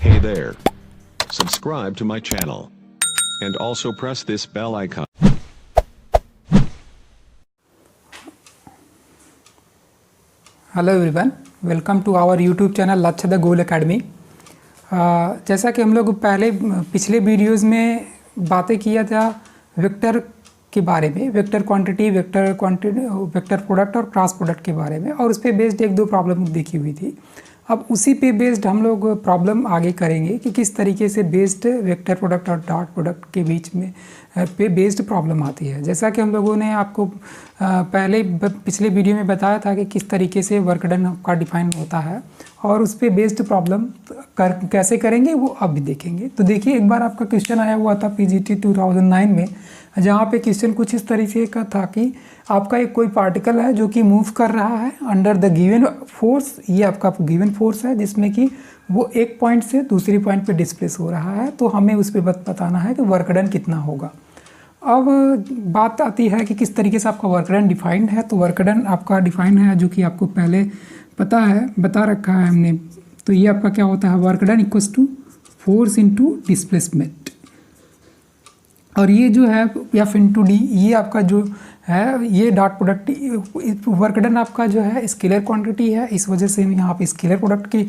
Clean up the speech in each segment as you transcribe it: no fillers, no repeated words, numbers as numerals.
Hey there. Subscribe to my channel. And also press this bell icon. Hello everyone, welcome to our YouTube channel Lakshya The Goal Academy. जैसा कि हम लोग पिछले videos में बातें किया था वेक्टर के बारे में, वेक्टर क्वांटिटी, वेक्टर प्रोडक्ट और क्रॉस प्रोडक्ट के बारे में, और उस पर बेस्ड एक दो प्रॉब्लम देखी हुई थी। अब उसी पे बेस्ड हम लोग प्रॉब्लम आगे करेंगे कि किस तरीके से बेस्ड वेक्टर प्रोडक्ट और डॉट प्रोडक्ट के बीच में पे बेस्ड प्रॉब्लम आती है। जैसा कि हम लोगों ने आपको पिछले वीडियो में बताया था कि किस तरीके से वर्क डन का डिफाइन होता है और उस पे बेस्ड प्रॉब्लम कैसे करेंगे वो अब भी देखेंगे। तो देखिए, एक बार आपका क्वेश्चन आया हुआ था पीजीटी 2009 में, जहाँ पे क्वेश्चन कुछ इस तरीके का था कि आपका एक कोई पार्टिकल है जो कि मूव कर रहा है अंडर द गिवन फोर्स। ये आपका गिवन फोर्स है जिसमें कि वो एक पॉइंट से दूसरी पॉइंट पे डिस्प्लेस हो रहा है। तो हमें उस पर बताना है कि वर्क डन कितना होगा। अब बात आती है कि किस तरीके से आपका वर्क डन डिफाइंड है। तो वर्क डन आपका डिफाइंड है जो कि आपको पहले पता है, बता रखा है हमने। तो ये आपका क्या होता है, work done equals to force into displacement. और ये जो है एफ इंटू डी, ये आपका जो है ये डॉट प्रोडक्ट वर्क डन आपका जो है स्केलर क्वांटिटी है। इस वजह से हम यहाँ पे स्केलर प्रोडक्ट के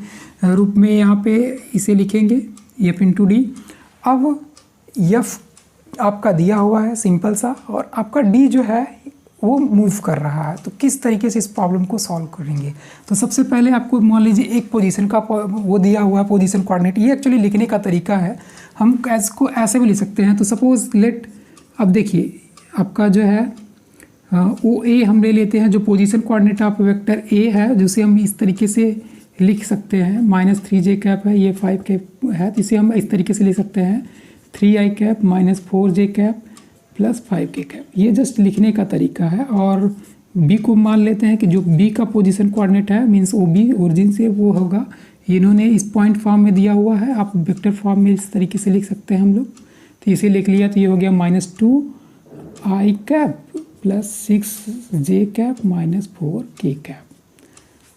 रूप में यहाँ पे इसे लिखेंगे एफ इंटू डी। अब एफ आपका दिया हुआ है सिंपल सा, और आपका डी जो है वो मूव कर रहा है। तो किस तरीके से इस प्रॉब्लम को सॉल्व करेंगे। तो सबसे पहले आपको मान लीजिए एक पोजीशन का वो दिया हुआ है पोजीशन कोऑर्डिनेट। ये एक्चुअली लिखने का तरीका है, हम इसको ऐसे भी लिख सकते हैं। तो सपोज लेट, अब देखिए आपका जो है ओ ए हम ले लेते हैं, जो position coordinate of vector A है, जिसे हम इस तरीके से लिख सकते हैं। -3j कैप है, ये 5 कैप है, तो इसे हम इस तरीके से लिख सकते हैं 3i cap -4j cap +5k cap. ये जस्ट लिखने का तरीका है। और बी को मान लेते हैं कि जो बी का पोजीशन कोऑर्डिनेट है मीन्स ओ बी ओरिजिन से वो होगा, इन्होंने इस पॉइंट फॉर्म में दिया हुआ है, आप वेक्टर फॉर्म में इस तरीके से लिख सकते हैं हम लोग। तो इसे लिख लिया तो ये हो गया -2i cap +6j cap -4k cap.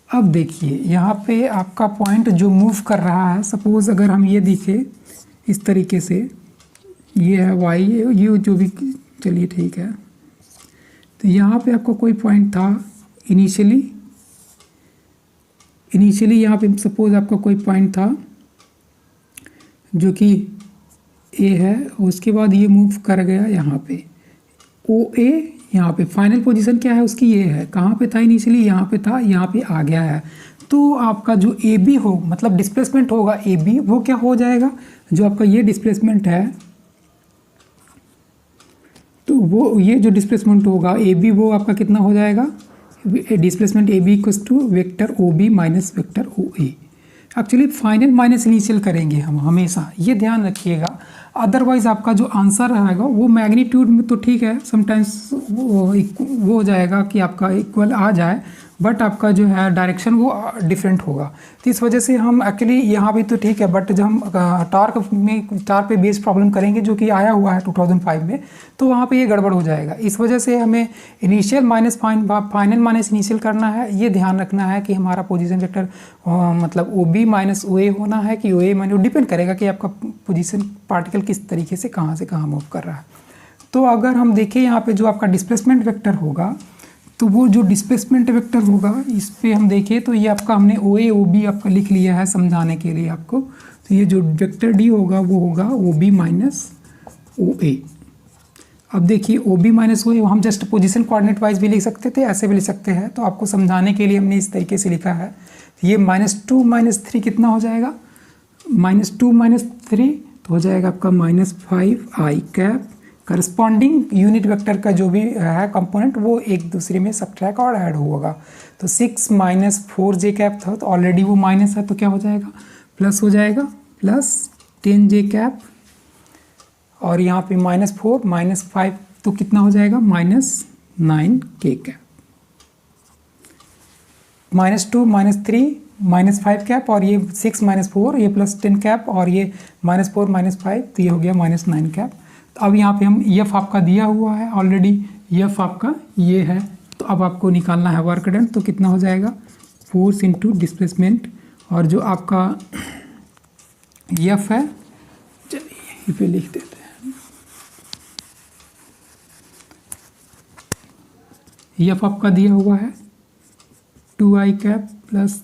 अब देखिए यहाँ पे आपका पॉइंट जो मूव कर रहा है, सपोज अगर हम ये देखें इस तरीके से, ये है वाई, ये जो भी, चलिए ठीक है। तो यहाँ पे आपका कोई पॉइंट था इनिशियली यहाँ पे सपोज आपका कोई पॉइंट था जो कि ए है, उसके बाद ये मूव कर गया यहाँ पे ओ ए। यहाँ पे फाइनल पोजीशन क्या है उसकी, ये है। कहाँ पे था इनिशियली, यहाँ पे था, यहाँ पे आ गया है। तो आपका जो ए बी हो, मतलब डिस्प्लेसमेंट होगा ए बी, वो क्या हो जाएगा, जो आपका ये डिस्प्लेसमेंट है, तो वो ये जो डिस्प्लेसमेंट होगा ए बी, वो आपका कितना हो जाएगा, displacement A B equals to vector O B minus vector O A. Actually final minus initial करेंगे हम हमेशा, ये ध्यान रखिएगा। अदरवाइज आपका जो आंसर रहेगा वो मैग्नीट्यूड में तो ठीक है, समटाइम्स वो हो जाएगा कि आपका इक्वल आ जाए, बट आपका जो है डायरेक्शन वो डिफरेंट होगा। तो इस वजह से हम एक्चुअली यहाँ भी तो ठीक है, बट जब हम टार्क पे बेस्ड प्रॉब्लम करेंगे जो कि आया हुआ है 2005 में, तो वहाँ पे ये गड़बड़ हो जाएगा। इस वजह से हमें initial minus final minus initial करना है। ये ध्यान रखना है कि हमारा पोजीशन वेक्टर मतलब ओ बी माइनस ओ ए होना है कि ओ ए माइनस, डिपेंड करेगा कि आपका पोजीशन पार्टिकल किस तरीके से कहाँ मूव कर रहा है। तो अगर हम देखें यहाँ पे जो आपका डिस्प्लेसमेंट वेक्टर होगा, तो वो जो डिस्प्लेसमेंट वेक्टर होगा इस पे हम देखें तो ये आपका हमने ओ ए ओ बी आपका लिख लिया है समझाने के लिए आपको। तो ये जो वेक्टर डी होगा वो होगा ओ बी माइनस ओ ए। अब देखिए ओ बी माइनस ओ ए हम जस्ट पोजीशन कोऑर्डिनेट वाइज भी लिख सकते थे, ऐसे भी लिख सकते हैं। तो आपको समझाने के लिए हमने इस तरीके से लिखा है। ये -2 -3 कितना हो जाएगा, -2 -3 तो हो जाएगा आपका -5i cap. Corresponding unit vector का जो भी है कंपोनेंट वो एक दूसरे में सब्ट्रैक्ट और ऐड होगा। तो 6 -4j कैप था, तो ऑलरेडी वो माइनस है, तो क्या हो जाएगा, प्लस हो जाएगा, +10j कैप। और यहाँ पे -4 -5 तो कितना हो जाएगा, -9k कैप। -2 -3 -5 कैप, और ये 6 -4, ये +10 कैप, और ये -4 -5, तो ये हो गया -9 कैप। अब यहाँ पे हम एफ आपका दिया हुआ है ऑलरेडी, एफ आपका ये है। तो अब आपको निकालना है वर्क डन। तो कितना हो जाएगा, फोर्स इंटू डिस्प्लेसमेंट, और जो आपका एफ है, चलिए यहीं पे लिख देते हैं। एफ आपका दिया हुआ है 2i cap plus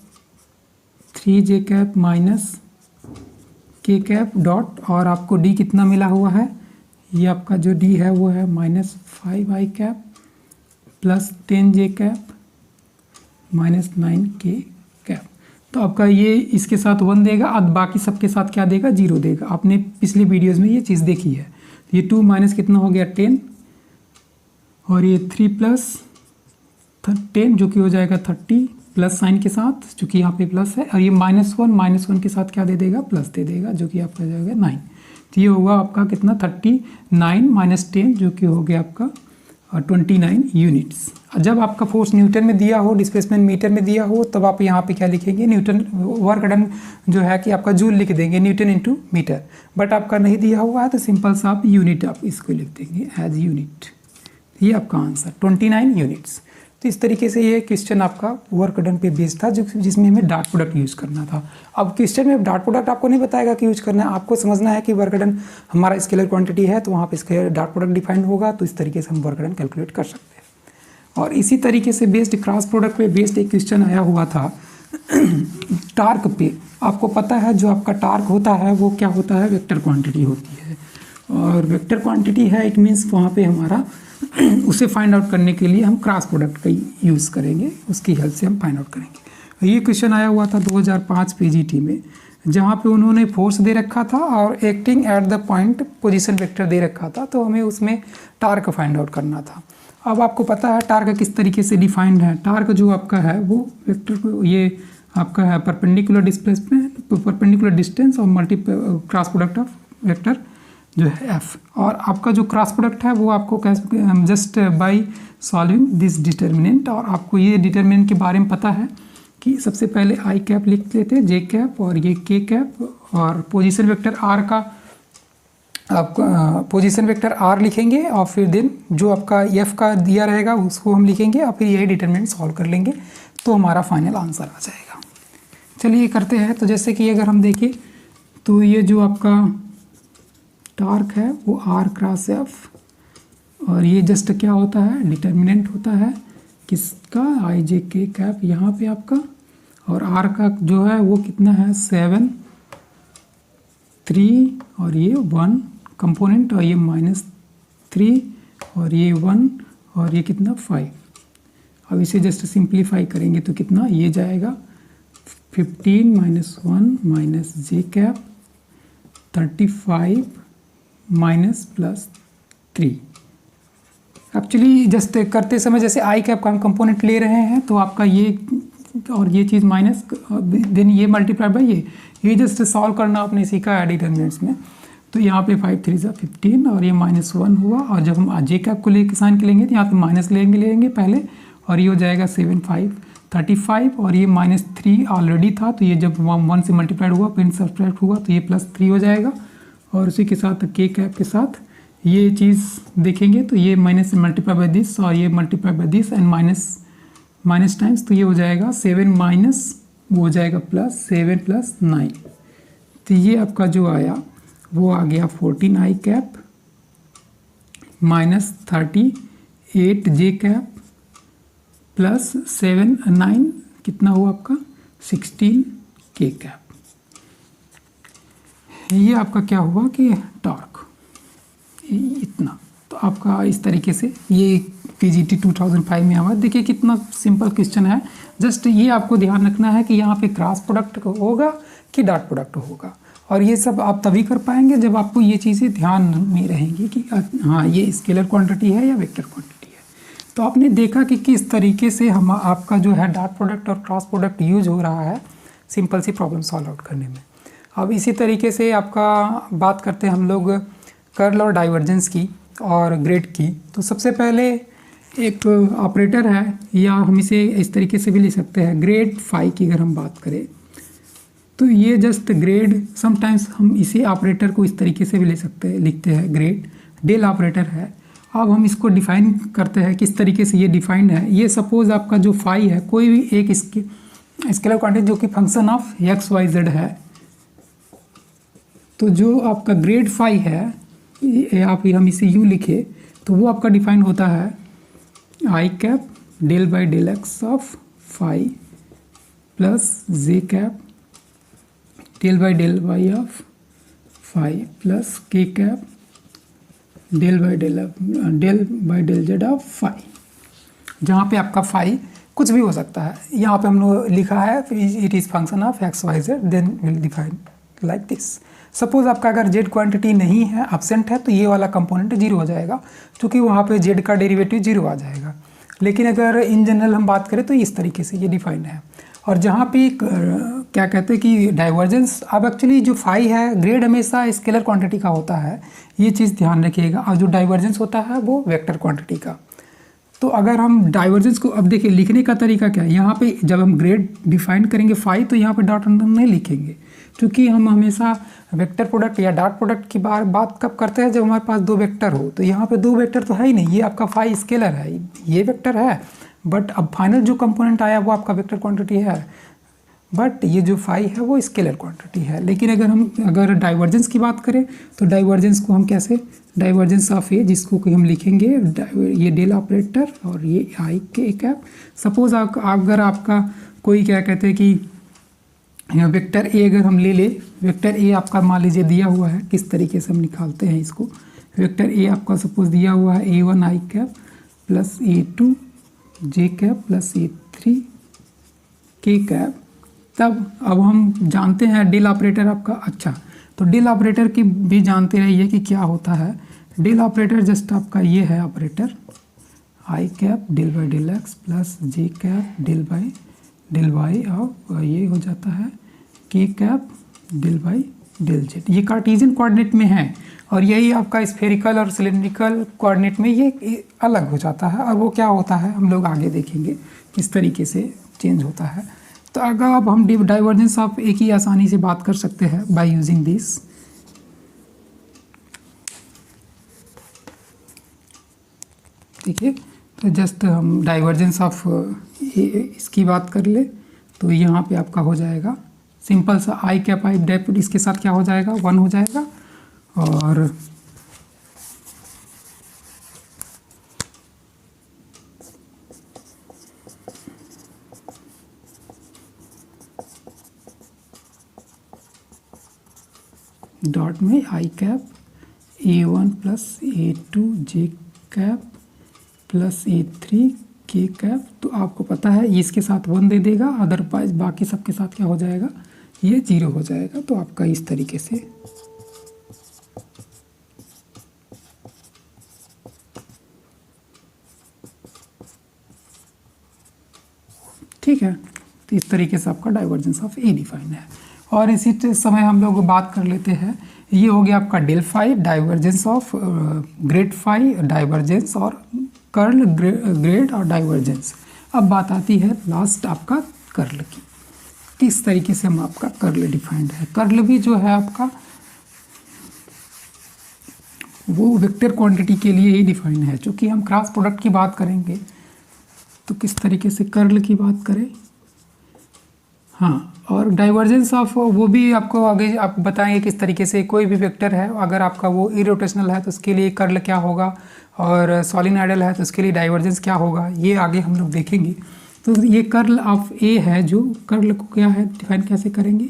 3j cap minus k cap dot, और आपको d कितना मिला हुआ है, ये आपका जो d है वो है minus 5i cap plus 10j cap minus 9k cap. तो आपका ये इसके साथ 1 देगा, अब बाकी सबके साथ क्या देगा, 0 देगा। आपने पिछली वीडियोस में ये चीज़ देखी है। ये 2 माइनस कितना हो गया 10, और ये 3 प्लस 10 जो कि हो जाएगा 30 प्लस साइन के साथ, जो कि यहाँ पे प्लस है, और ये -1 के साथ क्या दे देगा, प्लस दे देगा, जो कि आपका जाएगा 9। तो ये होगा आपका कितना 39 माइनस 10 जो कि हो गया आपका 29 यूनिट्स। जब आपका फोर्स न्यूटन में दिया हो, डिस्प्लेसमेंट मीटर में दिया हो, तब आप यहाँ पे क्या लिखेंगे, न्यूटन, वर्क डन जो है कि आपका जूल लिख देंगे, न्यूटन इंटू मीटर। बट आपका नहीं दिया हुआ है तो सिंपल सा आप यूनिट आप इसको लिख देंगे एज यूनिट। ये आपका आंसर 29 यूनिट्स। तो इस तरीके से ये क्वेश्चन आपका वर्क डन पे बेस्ड था, जिसमें हमें डॉट प्रोडक्ट यूज़ करना था। अब क्वेश्चन में डॉट प्रोडक्ट आपको नहीं बताएगा कि यूज़ करना है, आपको समझना है कि वर्क डन हमारा स्केलर क्वांटिटी है, तो वहाँ पे स्केलर डॉट प्रोडक्ट डिफाइन होगा, तो इस तरीके से हम वर्क डन कैलकुलेट कर सकते हैं। और इसी तरीके से बेस्ड क्रॉस प्रोडक्ट पे बेस्ड एक क्वेश्चन आया हुआ था टार्क पे। आपको पता है जो आपका टार्क होता है वो क्या होता है, वेक्टर क्वांटिटी होती है, और वेक्टर क्वांटिटी है इट मीन्स वहाँ पे हमारा उसे फाइंड आउट करने के लिए हम क्रॉस प्रोडक्ट का यूज़ करेंगे, उसकी हेल्प से हम फाइंड आउट करेंगे। ये क्वेश्चन आया हुआ था 2005 पीजीटी में, जहाँ पे उन्होंने फोर्स दे रखा था और acting at the point position vector दे रखा था, तो हमें उसमें टार्क फाइंड आउट करना था। अब आपको पता है टार्क किस तरीके से डिफाइंड है। टार्क जो आपका है वो वेक्टर को, ये आपका है परपेंडिकुलर डिस्प्लेसमेंट, परपेंडिकुलर डिस्टेंस और multi cross product of vector जो है एफ। और आपका जो क्रॉस प्रोडक्ट है वो आपको कैसे, just by solving this determinant. और आपको ये डिटर्मिनेंट के बारे में पता है कि सबसे पहले आई कैप लिख लेते हैं, जे कैप और ये के कैप, और पोजीशन वेक्टर आर का आपको पोजीशन वेक्टर आर लिखेंगे, और फिर देन जो आपका एफ का दिया रहेगा उसको हम लिखेंगे, और फिर यही डिटर्मिनेंट सॉल्व कर लेंगे, तो हमारा फाइनल आंसर आ जाएगा। चलिए करते हैं। तो जैसे कि अगर हम देखें तो ये जो आपका टार्क है वो आर क्रॉस एफ, और ये जस्ट क्या होता है, डिटर्मिनेंट होता है किसका, आई जे के कैप यहाँ पे आपका, और आर का जो है वो कितना है 7 3 और ये 1 कंपोनेंट, और ये -3 और ये 1 और ये कितना 5। अब इसे जस्ट सिंप्लीफाई करेंगे तो कितना ये जाएगा 15 -1 minus J cap 35 minus plus 3। Actually just करते समय जैसे आई कैप का हम कंपोनेंट ले रहे हैं तो आपका ये और ये चीज़ माइनस देन ये मल्टीप्लाई बाई ये जस्ट सॉल्व करना आपने सीखा है डिटर्मिनेंट्स में। तो यहाँ पे 5 3 ज़ा 15 और ये -1 हुआ, और जब हम जे कैप को लेके साइन के लेंगे तो यहाँ पे माइनस लेंगे पहले, और ये हो जाएगा 7 5 35, और ये -3 ऑलरेडी था, तो ये जब 1 से मल्टीप्लाइड हुआ फिर सब्ट्रैक्ट हुआ तो ये +3 हो जाएगा, और उसी के साथ के कैप के साथ ये चीज़ देखेंगे तो ये माइनस से मल्टीप्लाई बाई दिस, और ये multiply by this and minus times, तो ये हो जाएगा 7 माइनस वो हो जाएगा +7 + 9। तो ये आपका जो आया वो आ गया 14 आई कैप -38 जे कैप +7 9 कितना हुआ आपका 16 के कैप। ये आपका क्या हुआ कि टॉर्क इतना। तो आपका इस तरीके से ये पीजीटी 2005 में आवा। देखिए कितना सिंपल क्वेश्चन है। जस्ट ये आपको ध्यान रखना है कि यहाँ पे क्रॉस प्रोडक्ट होगा कि डॉट प्रोडक्ट होगा, और ये सब आप तभी कर पाएंगे जब आपको ये चीज़ें ध्यान में रहेंगी कि हाँ ये स्केलर क्वांटिटी है या वेक्टर क्वांटिटी है। तो आपने देखा कि किस तरीके से हम आपका जो है डॉट प्रोडक्ट और क्रॉस प्रोडक्ट यूज हो रहा है सिंपल सी प्रॉब्लम सॉल्व आउट करने में। अब इसी तरीके से आपका बात करते हैं हम लोग कर्ल और डाइवर्जेंस की और ग्रेड की। तो सबसे पहले एक ऑपरेटर है, या हम इसे इस तरीके से भी लिख सकते हैं ग्रेड फाई की अगर हम बात करें तो ये जस्ट ग्रेड, समटाइम्स हम इसी ऑपरेटर को इस तरीके से भी ले सकते हैं, लिखते हैं ग्रेड डेल ऑपरेटर है। अब हम इसको डिफाइन करते हैं किस तरीके से ये डिफाइंड है। ये सपोज आपका जो फाई है कोई भी एक स्केलर क्वांटिटी जो कि function of X Y Z है, तो जो आपका ग्रेड फाई है, आप हम इसे यू लिखे तो वो आपका डिफाइन होता है I cap del by del X of phi plus J cap del by del Y of phi plus K cap del by del Z of phi, जहाँ पे आपका फाई कुछ भी हो सकता है। यहाँ पे हम लोग लिखा है it is function of X Y Z, then will define like this. Suppose आपका अगर जेड क्वांटिटी नहीं है, एब्सेंट है, तो ये वाला कंपोनेंट जीरो हो जाएगा, क्योंकि वहाँ पे जेड का डेरिवेटिव जीरो आ जाएगा। लेकिन अगर इन जनरल हम बात करें तो इस तरीके से ये डिफाइंड है। और जहाँ पे क्या कहते हैं कि डाइवर्जेंस, अब एक्चुअली जो फाई है ग्रेड हमेशा स्केलर क्वांटिटी का होता है, ये चीज़ ध्यान रखिएगा। और जो डाइवर्जेंस होता है वो वेक्टर क्वांटिटी का। तो अगर हम डाइवर्जेंस को, अब देखिए लिखने का तरीका क्या है, यहाँ पे जब हम ग्रेड डिफाइन करेंगे फाई, तो यहाँ पे डॉट अंडर नहीं लिखेंगे, क्योंकि हम हमेशा वेक्टर प्रोडक्ट या डॉट प्रोडक्ट की बात कब करते हैं, जब हमारे पास दो वेक्टर हो। तो यहाँ पे दो वेक्टर तो है ही नहीं, ये आपका फाई स्केलर है, ये वेक्टर है, बट अब फाइनल जो कंपोनेंट आया वो आपका वेक्टर क्वांटिटी है, बट ये जो फाई है वो स्केलर क्वांटिटी है। लेकिन अगर डाइवर्जेंस की बात करें तो डाइवर्जेंस को हम कैसे, डाइवर्जेंस ऑफ ए, जिसको कि हम लिखेंगे ये डेल ऑपरेटर और ये आई के कैप। सपोज अगर आपका कोई क्या कहते हैं कि वेक्टर ए अगर हम ले वेक्टर ए आपका मान लीजिए दिया हुआ है, किस तरीके से हम निकालते हैं इसको। वेक्टर ए आपका सपोज दिया हुआ है A1 आई कैप प्लस A2 जे कैप प्लस A3 के कैप। तब अब हम जानते हैं डेल ऑपरेटर आपका, अच्छा तो डेल ऑपरेटर की भी जानते रहिए कि क्या होता है। डेल ऑपरेटर जस्ट आपका ये है operator, I cap del by del X plus J cap del by del Y, और ये हो जाता है K cap del by del Z. ये कार्टेशियन कोऑर्डिनेट में है, और यही आपका स्फेरिकल और सिलेंड्रिकल कोऑर्डिनेट में ये अलग हो जाता है। और वो क्या होता है हम लोग आगे देखेंगे किस तरीके से चेंज होता है। तो अगर अब हम डाइवर्जेंस ऑफ ए की आसानी से बात कर सकते हैं बाय यूजिंग दिस। ठीक है, तो जस्ट हम डाइवर्जेंस ऑफ इसकी बात कर ले, तो यहाँ पे आपका हो जाएगा सिंपल सा आई कैप आई डेप, इसके साथ क्या हो जाएगा 1 हो जाएगा। और डॉट में आई कैप A1 प्लस A2 जे कैप प्लस A3 के कैप। तो आपको पता है इसके साथ 1 दे देगा, अदरवाइज बाकी सबके साथ क्या हो जाएगा, ये 0 हो जाएगा। तो आपका इस तरीके से ठीक है। तो इस तरीके से आपका डाइवर्जेंस ऑफ ए डिफाइन है। और इसी समय हम लोग बात कर लेते हैं, ये हो गया आपका del phi, divergence of grad phi, divergence और कर्ल ग्रेड और डाइवर्जेंस। अब बात आती है लास्ट आपका कर्ल की, किस तरीके से हम आपका कर्ल डिफाइंड है। कर्ल भी जो है आपका वो वेक्टर क्वांटिटी के लिए ही डिफाइन है। चूँकि हम क्रॉस प्रोडक्ट की बात करेंगे तो किस तरीके से कर्ल की बात करें, हाँ। और डाइवर्जेंस ऑफ वो भी आपको आगे आप बताएंगे किस तरीके से। कोई भी वेक्टर है अगर आपका वो इरोटेशनल है तो उसके लिए कर्ल क्या होगा, और सॉलिनॉइडल है तो उसके लिए डाइवर्जेंस क्या होगा, ये आगे हम लोग देखेंगे। तो ये कर्ल ऑफ ए है, जो कर्ल को क्या है डिफाइन कैसे करेंगे,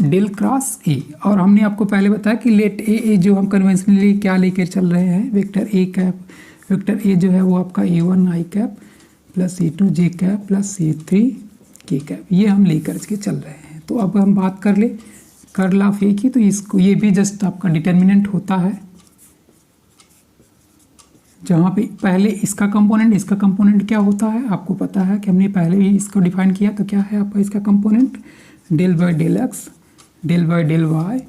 डेल क्रॉस ए। और हमने आपको पहले बताया कि लेट ए जो हम कन्वेंशनली क्या लेकर चल रहे हैं, vector A cap, vector A जो है वो आपका A1 आई कैप प्लस A2 जे कैप प्लस A3 के कैप, ये हम लेकर के चल रहे हैं। तो अब हम बात कर ले कर्ल ऑफ ए की, तो इसको ये भी जस्ट आपका डिटर्मिनेंट होता है, जहाँ पे पहले इसका कंपोनेंट क्या होता है आपको पता है कि हमने पहले ही इसको डिफाइन किया। तो क्या है आपका इसका component, del by del X, del by del Y,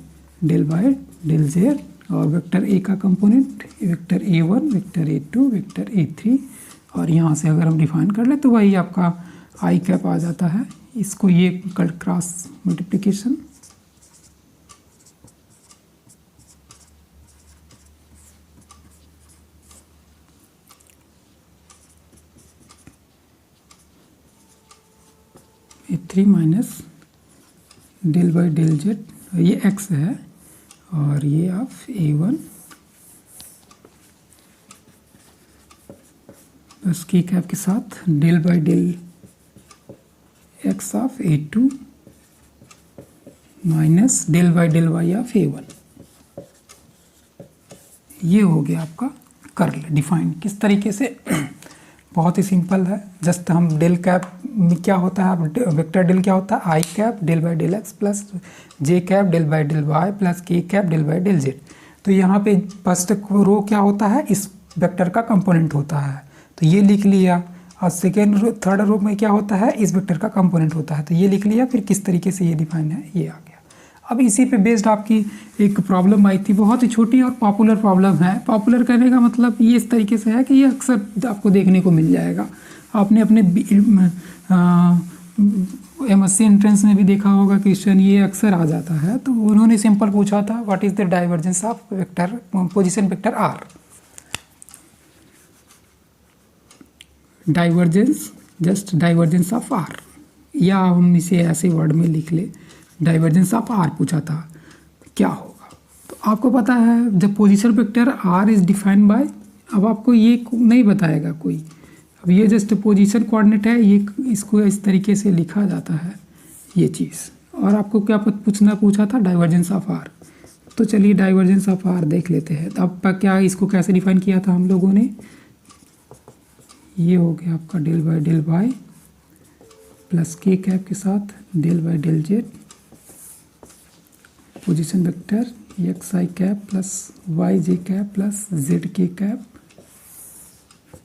del by del Z. और वेक्टर ए का component vector A1, vector A2, vector A3। और यहाँ से अगर हम डिफाइन कर ले तो वही आपका आई कैप आ जाता है। इसको ये cross multiplication A3 minus del by del Z, ये एक्स है, और ये of A1 plus K cap के साथ del by del X of A2 minus del by del Y of A1। ये हो गया आपका कर्ल डिफाइन। किस तरीके से? बहुत ही सिंपल है। जस्ट हम डेल कैप में क्या होता है, वेक्टर डेल क्या होता है, I cap del by del X plus J cap del by del Y plus K cap del by del Z. तो यहाँ पे फर्स्ट रो क्या होता है, इस वेक्टर का कंपोनेंट होता है, तो ये लिख लिया। और सेकेंड रो थर्ड रो में क्या होता है, इस वेक्टर का कंपोनेंट होता है, तो ये लिख लिया। फिर किस तरीके से ये डिफाइन है, ये आ गया। अब इसी पे बेस्ड आपकी एक प्रॉब्लम आई थी, बहुत ही छोटी और पॉपुलर प्रॉब्लम है। पॉपुलर करने का मतलब ये इस तरीके से है कि ये अक्सर आपको देखने को मिल जाएगा। आपने अपने MSc एंट्रेंस में भी देखा होगा क्वेश्चन, ये अक्सर आ जाता है। तो उन्होंने सिंपल पूछा था, what is the divergence of vector position vector R. Divergence, just divergence of R, या हम इसे ऐसे वर्ड में लिख ले, डाइवर्जेंस ऑफ आर पूछा था, क्या होगा। तो आपको पता है जब position vector R is defined by, अब आपको ये नहीं बताएगा कोई, अब ये जस्ट पोजीशन कोऑर्डिनेट है, ये इसको इस तरीके से लिखा जाता है ये चीज़। और आपको क्या पूछा था, डाइवर्जेंस ऑफ आर। तो चलिए डाइवर्जेंस ऑफ आर देख लेते हैं। तो अब क्या इसको कैसे डिफाइन किया था हम लोगों ने, ये हो गया आपका del by del Y plus K cap के साथ del by del Z position vector X I cap plus Y J cap plus Z K cap.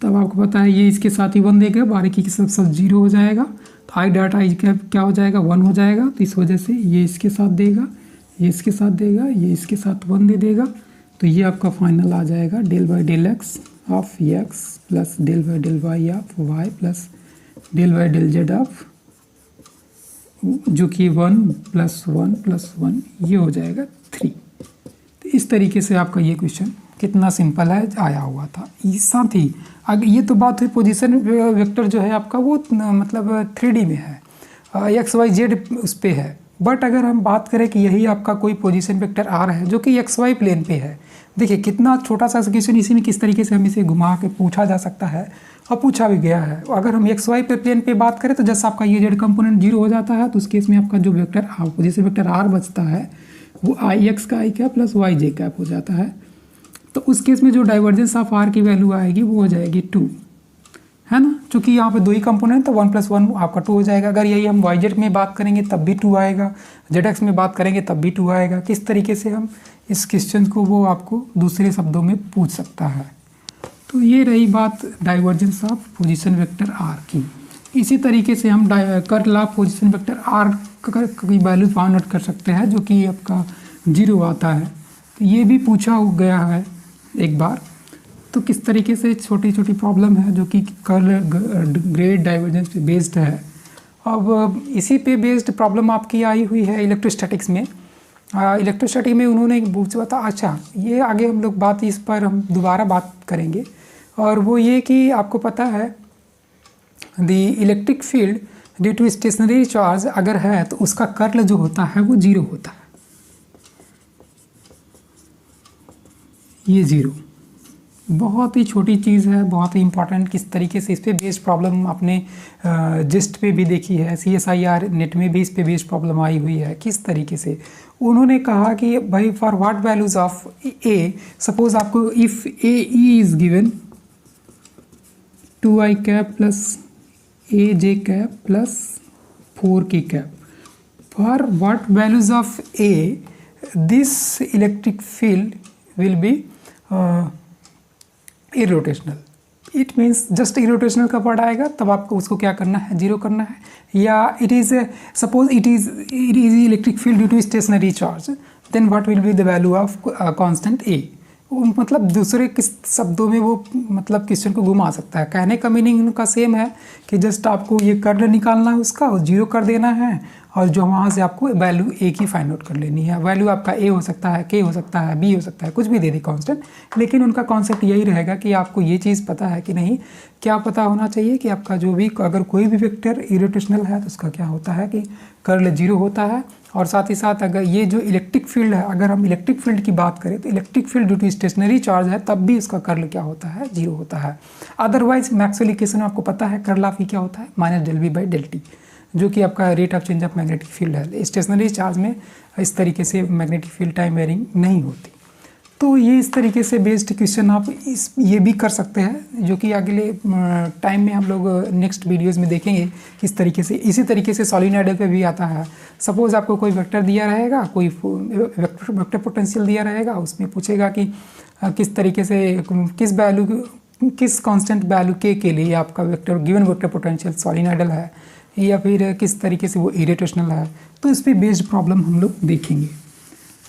तब आपको पता है ये इसके साथ ही 1 देगा, बारीकी के सब 0 हो जाएगा। तो आई डॉट आई कैप क्या हो जाएगा, 1 हो जाएगा। तो इस वजह से ये इसके साथ देगा, ये इसके साथ देगा, ये इसके साथ 1 दे देगा। तो ये आपका फाइनल आ जाएगा del by del X of X plus del by del Y of Y plus del by del Z of, जो कि 1 + 1 + 1 ये हो जाएगा 3। तो इस तरीके से आपका ये क्वेश्चन कितना सिंपल है आया हुआ था। इस साथ ही अगर ये तो बात हुई पोजीशन वेक्टर जो है आपका वो मतलब 3D में है, एक्स वाई जेड उस पर है। बट अगर हम बात करें कि यही आपका कोई पोजीशन वेक्टर आर है जो कि एक्स वाई प्लेन पे है, देखिए कितना छोटा सा क्वेश्चन, इसी में किस तरीके से हम इसे घुमा के पूछा जा सकता है और पूछा भी गया है। अगर हम एक्स वाई पे प्लेन पे बात करें तो जैसे आपका ये जेड कंपोनेंट 0 हो जाता है, तो उस केस में आपका जो वेक्टर पोजीशन वेक्टर आर बचता है वो आई एक्स का आई cap plus Y J cap हो जाता है। तो उस केस में जो डाइवर्जेंस ऑफ आर की वैल्यू आएगी वो हो जाएगी 2, है ना। चूँकि यहाँ पे 2 ही कंपोनेंट, तो 1 + 1 आपका 2 हो जाएगा। अगर यही हम वाई जेड में बात करेंगे तब भी 2 आएगा, जेड एक्स में बात करेंगे तब भी 2 आएगा। किस तरीके से हम इस क्वेश्चन को वो आपको दूसरे शब्दों में पूछ सकता है। तो ये रही बात divergence of position vector R की। इसी तरीके से हम curl of position vector R की वैल्यू फाइंड आउट कर सकते हैं, जो कि आपका 0 आता है। तो ये भी पूछा गया है एक बार। तो किस तरीके से छोटी छोटी प्रॉब्लम है जो कि कर्ल ग्रेड डाइवर्जेंस पे बेस्ड है। अब इसी पे बेस्ड प्रॉब्लम आपकी आई हुई है इलेक्ट्रोस्टैटिक्स में। इलेक्ट्रोस्टैटिक में उन्होंने एक पूछा था, अच्छा ये आगे हम लोग बात इस पर हम दोबारा बात करेंगे। और वो ये कि आपको पता है the electric field due to stationary charge अगर है तो उसका कर्ल जो होता है वो 0 होता है। ये 0 बहुत ही छोटी चीज़ है, बहुत ही इंपॉर्टेंट। किस तरीके से इस पे बेस्ड प्रॉब्लम आपने जिस्ट पे भी देखी है, CSIR नेट में भी इस पे बेस्ड प्रॉब्लम आई हुई है। किस तरीके से उन्होंने कहा कि भाई for what values of A, suppose आपको if A E is given 2i cap plus A J cap plus 4k cap, for what values of A this electric field will be irrotational. It means just irrotational का word आएगा तब आपको उसको क्या करना है, 0 करना है। या it is suppose it is electric field due to stationary charge, then what will be the value of constant A. मतलब दूसरे किस शब्दों में वो मतलब क्वेश्चन को घुमा सकता है। कहने का मीनिंग उनका सेम है कि जस्ट आपको ये कर्ल निकालना है उसका और 0 कर देना है, और जो वहाँ से आपको वैल्यू ए की फाइंड आउट कर लेनी है। वैल्यू आपका ए हो सकता है, के हो सकता है, बी हो सकता है, कुछ भी दे दे कांस्टेंट, लेकिन उनका कॉन्सेप्ट यही रहेगा कि आपको ये चीज़ पता है कि नहीं। क्या पता होना चाहिए कि आपका जो भी अगर कोई भी वेक्टर इरोटेशनल है तो उसका क्या होता है कि कर्ल 0 होता है, और साथ ही साथ अगर ये जो इलेक्ट्रिक फील्ड है, अगर हम इलेक्ट्रिक फील्ड की बात करें तो electric field due to stationary charge है तब भी उसका कर्ल क्या होता है, 0 होता है। अदरवाइज मैक्सवेल इक्वेशन में आपको पता है कर्ल ऑफ ई क्या होता है, minus del V by del T, जो कि आपका rate of change of magnetic field है। स्टेशनरी चार्ज में इस तरीके से मैग्नेटिक फील्ड टाइम वेरिंग नहीं होती। तो ये इस तरीके से बेस्ड क्वेश्चन आप ये भी कर सकते हैं, जो कि अगले टाइम में हम लोग नेक्स्ट वीडियोस में देखेंगे किस तरीके से। इसी तरीके से सोलिनॉइडल पे भी आता है। सपोज़ आपको कोई वेक्टर दिया रहेगा, कोई वेक्टर पोटेंशियल दिया रहेगा, उसमें पूछेगा कि किस तरीके से किस कांस्टेंट वैल्यू के लिए आपका वेक्टर गिवन वेक्टर पोटेंशियल सोलिनॉइडल है, या फिर किस तरीके से वो इरेटेशनल है। तो इस पर बेस्ड प्रॉब्लम हम लोग देखेंगे।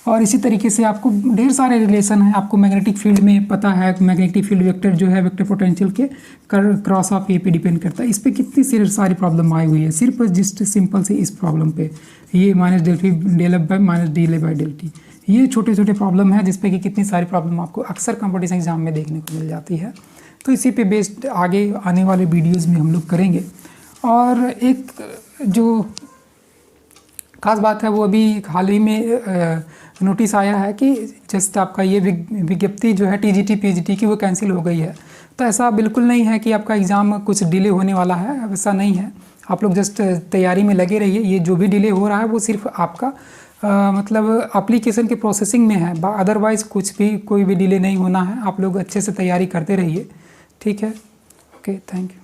और इसी तरीके से आपको ढेर सारे रिलेशन हैं। आपको मैग्नेटिक फील्ड में पता है मैग्नेटिक फील्ड वेक्टर जो है वेक्टर पोटेंशियल के क्रॉस ऑफ ए पे डिपेंड करता है। इस पर कितनी सारी प्रॉब्लम आई हुई है, सिर्फ जस्ट सिंपल से इस प्रॉब्लम पे, ये minus del T del F by minus D L by del T, ये छोटे छोटे प्रॉब्लम है जिसपे कि कितनी सारी प्रॉब्लम आपको अक्सर कॉम्पिटिशन एग्जाम में देखने को मिल जाती है। तो इसी पे बेस्ड आगे आने वाले वीडियोज़ में हम लोग करेंगे। और एक जो खास बात है वो अभी हाल ही में नोटिस आया है कि जस्ट आपका ये विज्ञप्ति जो है टीजीटी पीजीटी की वो कैंसिल हो गई है। तो ऐसा बिल्कुल नहीं है कि आपका एग्ज़ाम कुछ डिले होने वाला है, ऐसा नहीं है। आप लोग जस्ट तैयारी में लगे रहिए। ये जो भी डिले हो रहा है वो सिर्फ आपका मतलब एप्लीकेशन के प्रोसेसिंग में है, अदरवाइज़ कुछ भी कोई भी डिले नहीं होना है। आप लोग अच्छे से तैयारी करते रहिए, ठीक है। Okay, thank you.